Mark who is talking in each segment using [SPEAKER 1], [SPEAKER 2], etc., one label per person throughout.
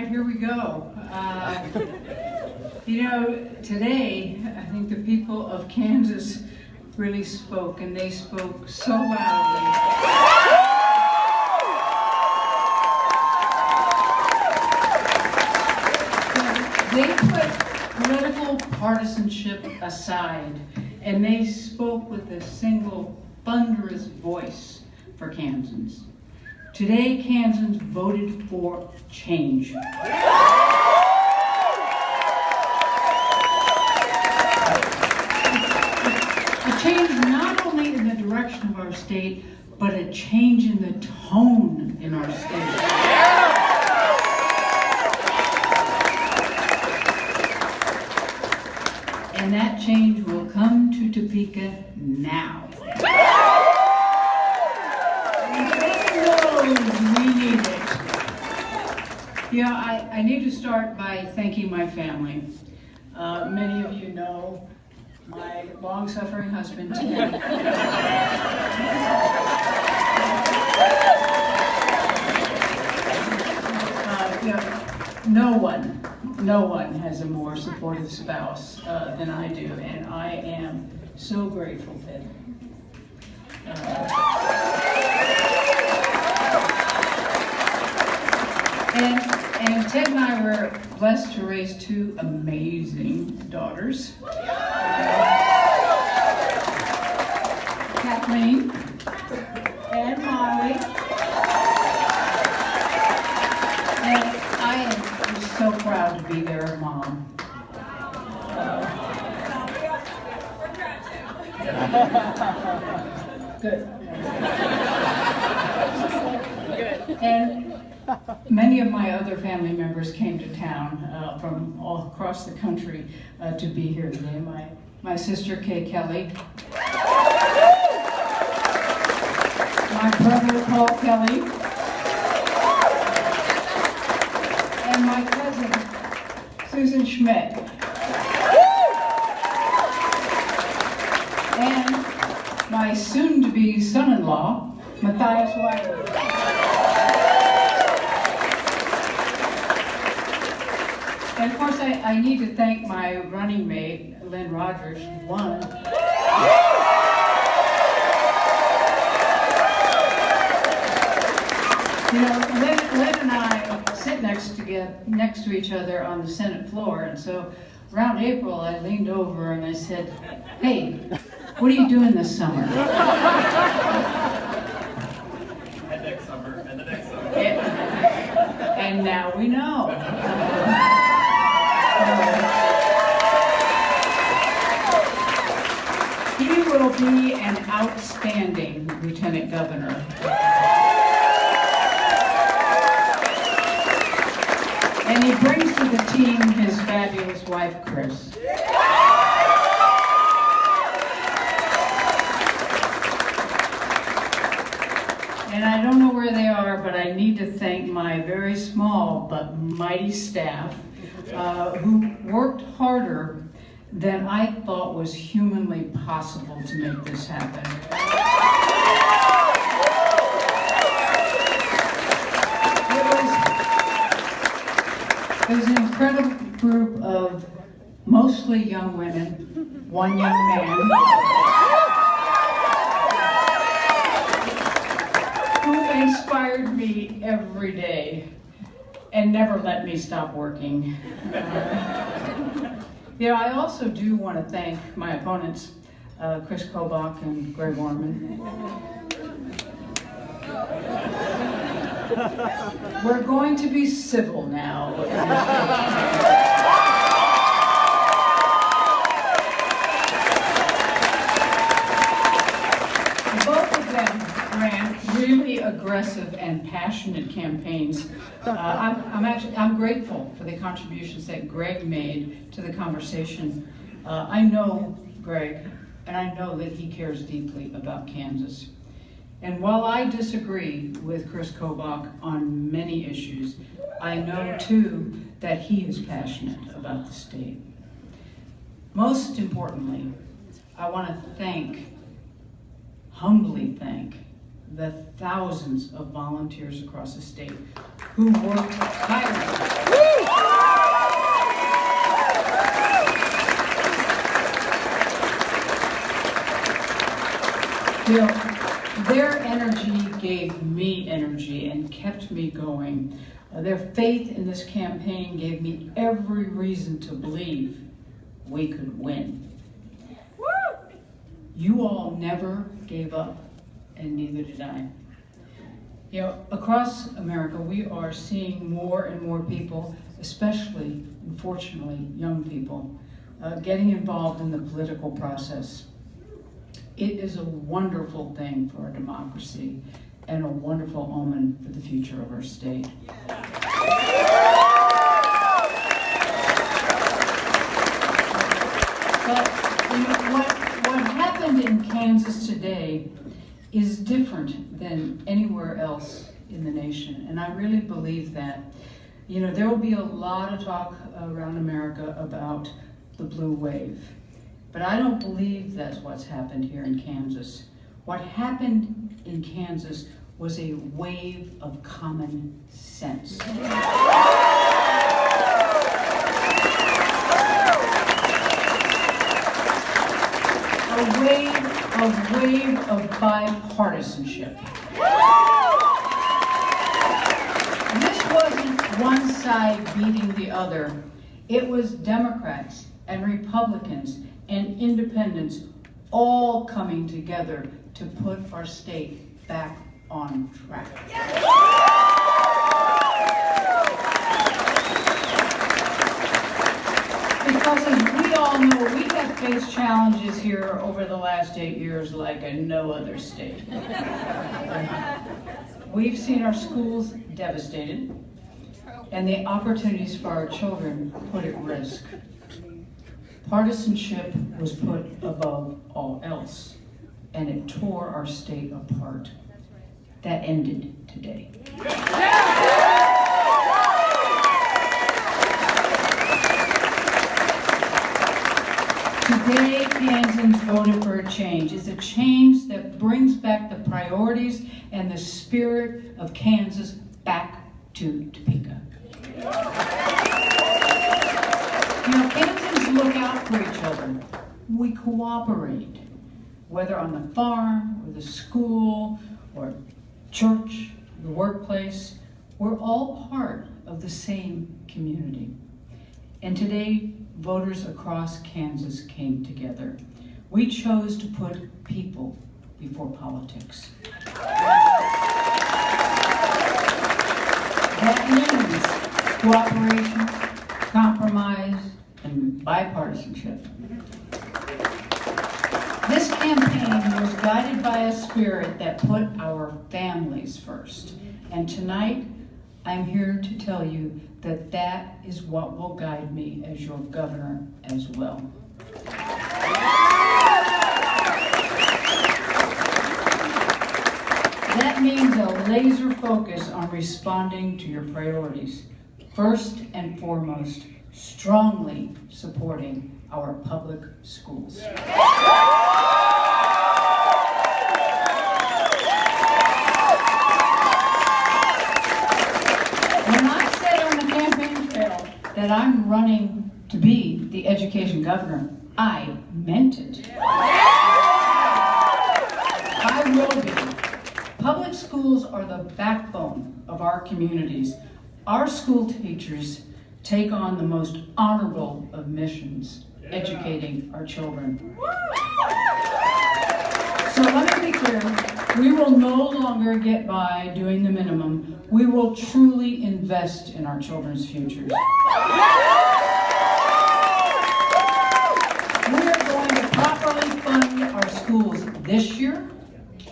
[SPEAKER 1] right, here we go. Today, I think the people of Kansas really spoke, and they spoke so loudly. They put political partisanship aside, and they spoke with a single thunderous voice for Kansans. Today, Kansans voted for change. A change not only in the direction of our state, but a change in the tone in our state. And that change will come to Topeka now. We need it. I need to start by thanking my family. Many of you know my long-suffering husband, Ted. No one has a more supportive spouse than I do, and I am so grateful, Ted. And Ted and I were blessed to raise two amazing daughters. Kathleen and Molly. And I am so proud to be their mom. Good. And many of my other family members came to town from all across the country to be here today. My sister Kay Kelly, my brother Paul Kelly, and my cousin Susan Schmidt, and my soon-to-be son-in-law Matthias Weiler. And of course, I need to thank my running mate, Lynn Rogers, who won. Lynn and I sit next to each other on the Senate floor, and so around April, I leaned over and I said, "Hey, what are you doing this summer?"
[SPEAKER 2] And next summer, and the next summer.
[SPEAKER 1] And now we know. He will be an outstanding lieutenant governor. And he brings to the team his fabulous wife, Chris. And I don't know where they are, but I need to thank my very small but mighty staff who worked harder than I thought was humanly possible to make this happen. It was an incredible group of mostly young women, one young man, who inspired me every day and never let me stop working. I also do want to thank my opponents, Chris Kobach and Greg Orman. We're going to be civil now. Both of them ran really aggressive and passionate campaigns. I'm grateful for the contributions that Greg made to the conversation. I know Greg, and I know that he cares deeply about Kansas. And while I disagree with Chris Kobach on many issues, I know too that he is passionate about the state. Most importantly, I want to humbly thank the thousands of volunteers across the state who worked tirelessly You know, their energy gave me energy and kept me going. Their faith in this campaign gave me every reason to believe we could win. You all never gave up, and neither did I. You know, across America, we are seeing more and more people, especially, unfortunately, young people, getting involved in the political process. It is a wonderful thing for our democracy and a wonderful omen for the future of our state. But you know, what happened in Kansas today is different than anywhere else in the nation, and I really believe that. You know, there will be a lot of talk around America about the blue wave, but I don't believe that's what's happened here in Kansas. What happened in Kansas was a wave of common sense. A wave of bipartisanship. This wasn't one side beating the other. It was Democrats and Republicans and independents all coming together to put our state back on track. Because as we all know, we have faced challenges here over the last 8 years like in no other state. We've seen our schools devastated and the opportunities for our children put at risk. Partisanship was put above all else, and it tore our state apart. That ended today. Today, Kansans voted for a change. It's a change that brings back the priorities and the spirit of Kansas back to Topeka. You know, Kansans look out for each other. We cooperate, whether on the farm or the school or church, the workplace. We're all part of the same community. And today, voters across Kansas came together. We chose to put people before politics. That means cooperation, compromise, and bipartisanship. This campaign was guided by a spirit that put our families first. And tonight, I'm here to tell you that that is what will guide me as your governor as well. That means a laser focus on responding to your priorities. First and foremost, strongly supporting our public schools. That I'm running to be the education governor, I meant it. I will be. Public schools are the backbone of our communities. Our school teachers take on the most honorable of missions, educating our children. So let me be clear, we will no longer get by doing the minimum. We will truly invest in our children's futures. We are going to properly fund our schools this year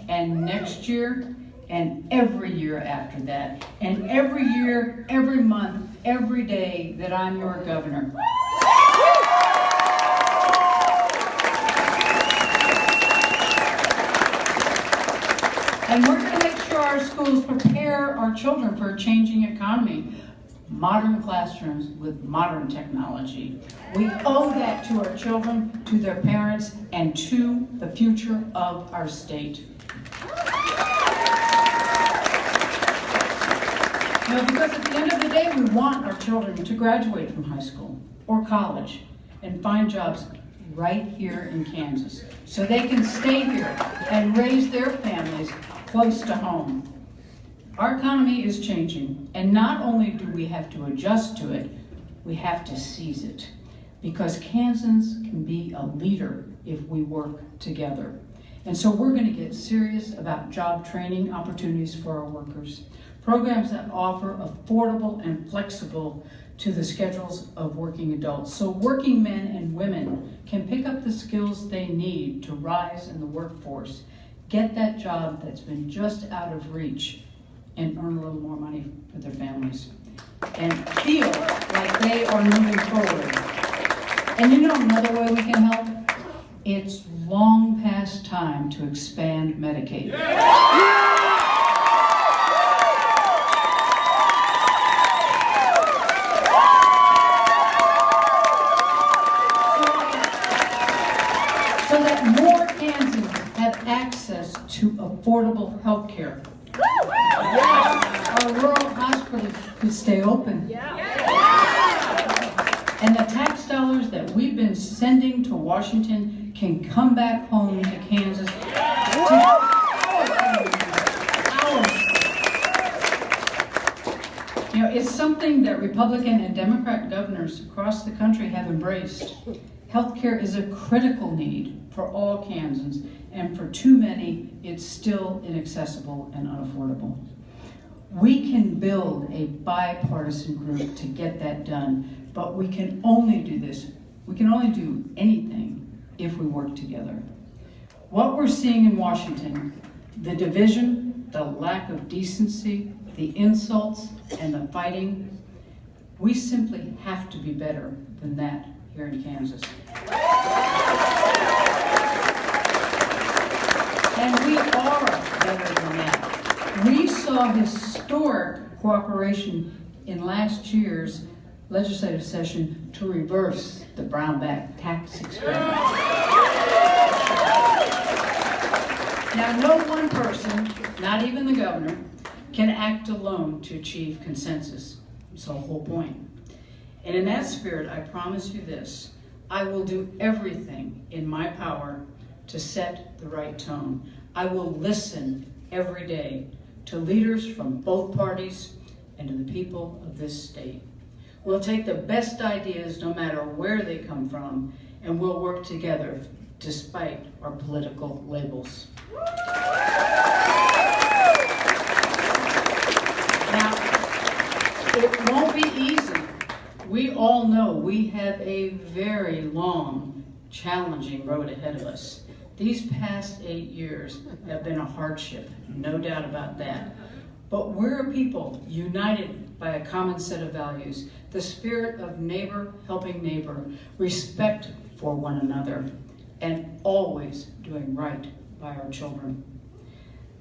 [SPEAKER 1] and next year and every year after that. And every year, every month, every day that I'm your governor. And we're going to make sure our schools prepare our children for a changing economy. Modern classrooms with modern technology. We owe that to our children, to their parents, and to the future of our state. You know, because at the end of the day, we want our children to graduate from high school or college and find jobs right here in Kansas, so they can stay here and raise their families close to home. Our economy is changing, and not only do we have to adjust to it, we have to seize it, because Kansans can be a leader if we work together. And so we're going to get serious about job training opportunities for our workers, programs that offer affordable and flexible to the schedules of working adults, so working men and women can pick up the skills they need to rise in the workforce, get that job that's been just out of reach, and earn a little more money for their families, and feel like they are moving forward. And you know another way we can help? It's long past time to expand Medicaid. So that more Kansans have access to affordable health care. Our rural hospitals could stay open. And the tax dollars that we've been sending to Washington can come back home to Kansas. You know, it's something that Republican and Democrat governors across the country have embraced. Healthcare is a critical need for all Kansans, and for too many, it's still inaccessible and unaffordable. We can build a bipartisan group to get that done, but we can only do this. We can only do anything if we work together. What we're seeing in Washington, the division, the lack of decency, the insults, and the fighting, we simply have to be better than that here in Kansas. And we are better than that. We saw historic cooperation in last year's legislative session to reverse the Brownback tax experiment. Now, no one person, not even the governor, can act alone to achieve consensus. It's the whole point. And in that spirit, I promise you this: I will do everything in my power to set the right tone. I will listen every day to leaders from both parties and to the people of this state. We'll take the best ideas, no matter where they come from, and we'll work together despite our political labels. Now, it won't be easy. We all know we have a very long, challenging road ahead of us. These past 8 years have been a hardship, no doubt about that. But we're a people united by a common set of values, the spirit of neighbor helping neighbor, respect for one another, and always doing right by our children.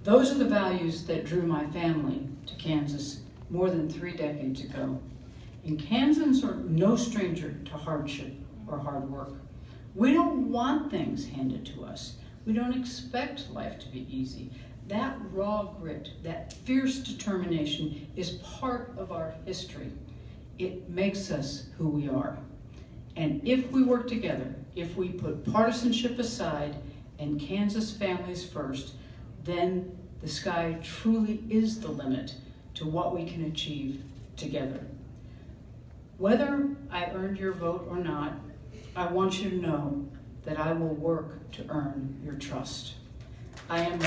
[SPEAKER 1] Those are the values that drew my family to Kansas more than 3 decades ago. And Kansans are no stranger to hardship or hard work. We don't want things handed to us. We don't expect life to be easy. That raw grit, that fierce determination is part of our history. It makes us who we are. And if we work together, if we put partisanship aside and Kansas families first, then the sky truly is the limit to what we can achieve together. Whether I earned your vote or not, I want you to know that I will work to earn your trust. I am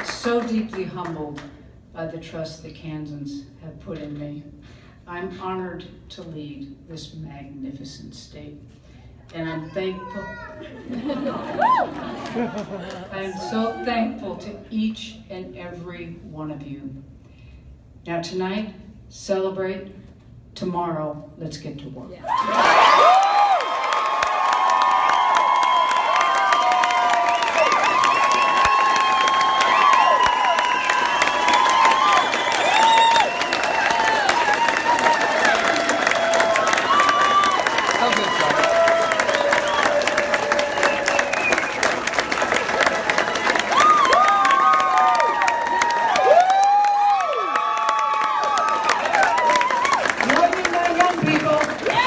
[SPEAKER 1] so deeply humbled by the trust that Kansans have put in me. I'm honored to lead this magnificent state. And I'm thankful. I am so thankful to each and every one of you. Now tonight, celebrate. Tomorrow, let's get to work. Yeah.
[SPEAKER 3] Yeah!